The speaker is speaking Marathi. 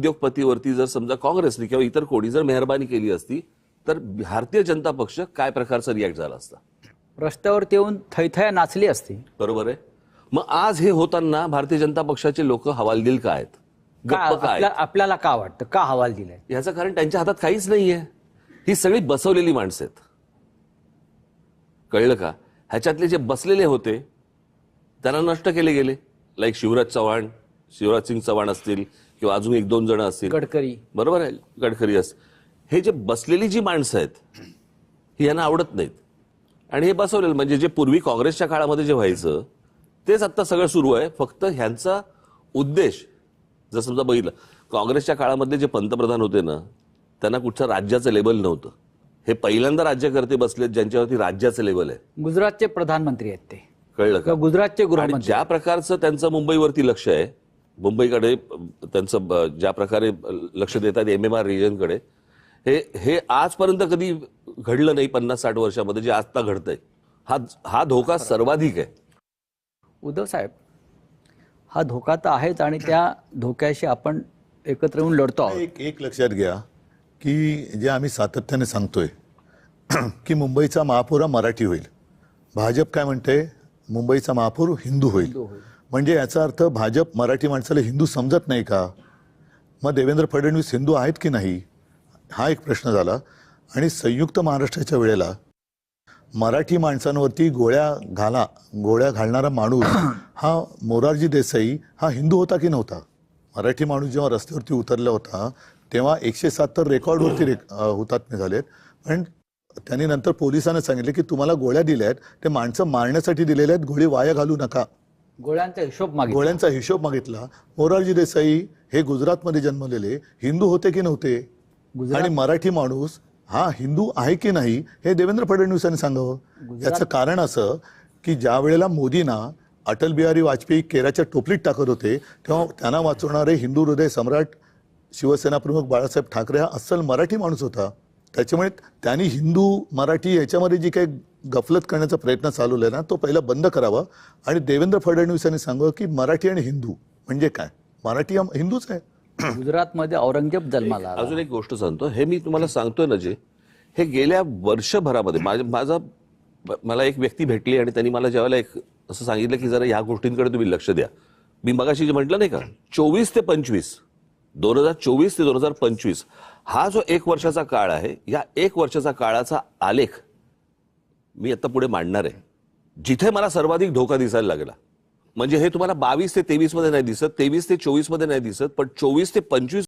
उद्योगपतीवरती जर समजा काँग्रेसने किंवा इतर कोणी जर मेहरबानी केली असती तर भारतीय जनता पक्ष काय प्रकारचा रिॲक्ट झाला असता? रस्त्यावरती येऊन थैथया नाचली असती. बरोबर आहे. मग आज हे होताना भारतीय जनता पक्षाचे लोक हवालदिल का आहेत, गप्प का आहेत? आपल्याला का वाटतं, का हवाल दिलाय? याचं कारण त्यांच्या हातात काहीच नाहीये. ही सगळी बसवलेली माणसं आहेत. कळलं का? ह्याच्यातले जे बसलेले होते त्यांना नष्ट केले गेले. लाईक शिवराज सिंग चव्हाण असतील किंवा अजून एक दोन जण असतील, गडकरी, बरोबर आहे, गडकरी असतील. हे जे बसलेली जी माणसं आहेत ही यांना आवडत नाहीत. आणि हे बसवलेलं म्हणजे जे पूर्वी काँग्रेसच्या काळामध्ये जे व्हायचं तेच आता सगळं सुरू आहे. फक्त ह्यांचा उद्देश जर समजा बघितलं, काँग्रेसच्या काळामध्ये जे पंतप्रधान होते ना त्यांना कुठचं राज्याचं लेबल नव्हतं. हे पहिल्यांदा राज्यकर्ते बसलेत ज्यांच्यावरती राज्याचं लेबल आहे. गुजरातचे प्रधानमंत्री आहेत ते. कळलं का? गुजरातचे आणि गृहमंत्री. ज्या प्रकारचं त्यांचं मुंबईवरती लक्ष आहे, मुंबईकडे त्यांचं ज्या प्रकारे लक्ष देतात MMR रिजनकडे, हे आजपर्यंत कधी घडलं नाही 50-60 वर्षामध्ये जे आता घडतंय. हा धोका सर्वाधिक आहे. उद्धव साहेब, हा धोका तर आहेच आणि त्या धोक्याशी आपण एकत्र येऊन लढतो आहोत. एक लक्षात घ्या की जे आम्ही सातत्याने सांगतोय की मुंबईचा महापौर हा मराठी होईल. भाजप काय म्हणते, मुंबईचा महापौर हिंदू होईल. म्हणजे याचा अर्थ भाजप मराठी माणसाला हिंदू समजत नाही का? मग देवेंद्र फडणवीस हिंदू आहेत की नाही, हा एक प्रश्न झाला. आणि संयुक्त महाराष्ट्राच्या वेळेला मराठी माणसांवरती गोळ्या घालणारा माणूस हा मोरारजी देसाई हा हिंदू होता की नव्हता? मराठी माणूस जेव्हा रस्त्यावरती उतरला होता तेव्हा 107 रेकॉर्डवरती हुतात्मे झालेत. पण त्यांनी नंतर पोलिसांना सांगितले की तुम्हाला गोळ्या दिल्या आहेत ते माणसं मारण्यासाठी दिलेल्या आहेत, गोळी वाया घालू नका. गोळ्यांचा हिशोब मागितला. मोरारजी देसाई हे गुजरातमध्ये जन्मलेले हिंदू होते की नव्हते? आणि मराठी माणूस हा हिंदू आहे की नाही हे देवेंद्र फडणवीसांनी सांगावं. याचं कारण असं की ज्या वेळेला मोदींना अटल बिहारी वाजपेयी केराच्या टोपलीत टाकत होते तेव्हा त्यांना वाचवणारे हिंदू हृदय सम्राट शिवसेना प्रमुख बाळासाहेब ठाकरे हा अस्सल मराठी माणूस होता. त्याच्यामुळे त्यांनी हिंदू मराठी याच्यामध्ये जी काही गफलत करण्याचा प्रयत्न चालवलाय ना तो पहिला बंद करावा. आणि देवेंद्र फडणवीसांनी सांगावं की मराठी आणि हिंदू म्हणजे काय, मराठी हिंदूच आहे. गुजरातमध्ये औरंगजेब जन्माला आला. अजून एक गोष्ट सांगतो, हे मी तुम्हाला सांगतोय ना, जे हे गेल्या वर्षभरामध्ये मला एक व्यक्ती भेटली आणि त्यांनी मला ज्यावेळेला एक असं सांगितलं की जरा ह्या गोष्टींकडे तुम्ही लक्ष द्या. मी मगाशी जे म्हटलं नाही का, 24 ते 25 2024 ते 2025 हा जो 1 वर्षाचा काळ आहे, या 1 वर्षाचा काळाचा आलेख मी आता पुढे मांडणार आहे. जिथे मला सर्वाधिक धोका दिसायला लागला म्हणजे हे तुम्हाला 22 ते 23 मध्ये नाही दिसत, 23 ते 24 मध्ये नाही दिसत, पण 24 ते 25